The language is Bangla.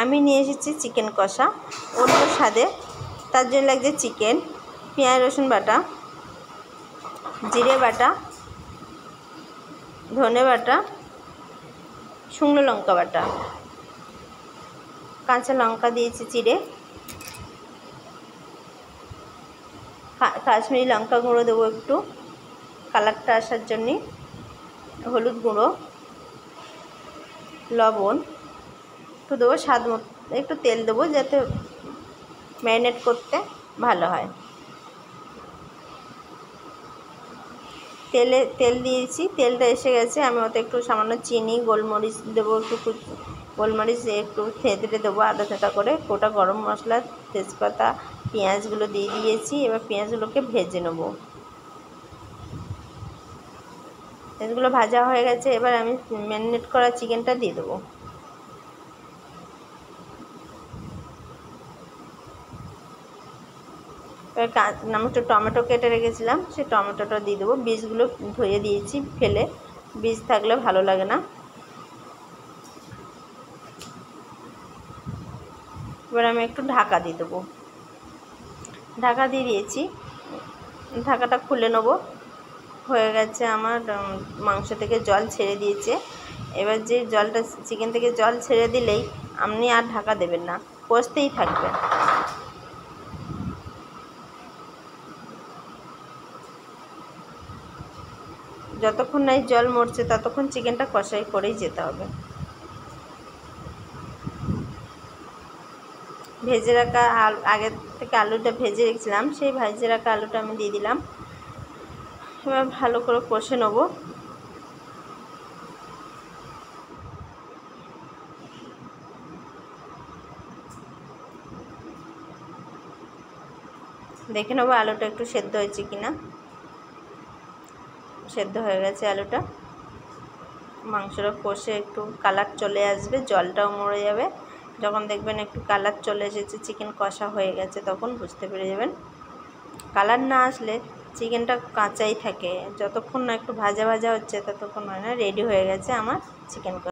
আমি নিয়ে এসেছি চিকেন কষা অন্য স্বাদে। তার জন্য লাগছে চিকেন, পেঁয়াজ রসুন বাটা, জিরে বাটা, ধনে বাটা, শুকনো লঙ্কা বাটা, কাঁচা লঙ্কা দিয়েছি চিড়ে, কাশ্মীরি লঙ্কা গুঁড়ো দেবো একটু কালারটা আসার জন্যে, হলুদ গুঁড়ো, লবণ একটু দেবো, স্বাদ মতো একটু তেল দেবো যাতে ম্যারিনেট করতে ভালো হয়। তেল দিয়েছি, তেলটা এসে গেছে। আমি ওতে একটু সামান্য চিনি, গোলমরিচ দেবো, একটু গোলমরিচ একটু থেঁতড়ে দেবো আদা থেঁতা করে, গোটা গরম মশলা, তেজপাতা, পেঁয়াজগুলো দিয়ে দিয়েছি। এবার পেঁয়াজগুলোকে ভেজে নেব। পেঁয়াজগুলো ভাজা হয়ে গেছে, এবার আমি ম্যারিনেট করা চিকেনটা দিয়ে দেবো। এবার আমি একটু টমেটো কেটে রেখেছিলাম, সেই টমেটোটা দিয়ে দেবো। বীজগুলো ধুয়ে দিয়েছি, ফেলে, বীজ থাকলে ভালো লাগে না। এবার আমি একটু ঢাকা দিয়ে দেবো। ঢাকা দিয়ে দিয়েছি, ঢাকাটা খুলে নেব। হয়ে গেছে আমার, মাংস থেকে জল ছেড়ে দিয়েছে। এবার যে জলটা, চিকেন থেকে জল ছেড়ে দিলেই আপনি আর ঢাকা দেবেন না, কষতেই থাকবেন। যতক্ষণ না জল মরছে ততক্ষণ চিকেনটা কষাই করেই যেতে হবে। ভেজে রাখা আগে থেকে আলুটা ভেজে রেখেছিলাম, সেই ভেজে রাখা আলুটা আমি দিয়ে দিলাম। এবার ভালো করে কষে নেব। দেখে নেবো আলুটা একটু সেদ্ধ হয়েছে কিনা। সেদ্ধ হয়ে গেছে আলুটা। মাংসটা কষে একটু কালার চলে আসবে, জলটাও মরে যাবে। যখন দেখবেন একটু কালার চলে এসেছে, চিকেন কষা হয়ে গেছে, তখন বুঝতে পেরে যাবেন। কালার না আসলে চিকেনটা কাঁচাই থাকে, যতক্ষণ না একটু ভাজা ভাজা হচ্ছে ততক্ষণ হয় না। রেডি হয়ে গেছে আমার চিকেন কষা।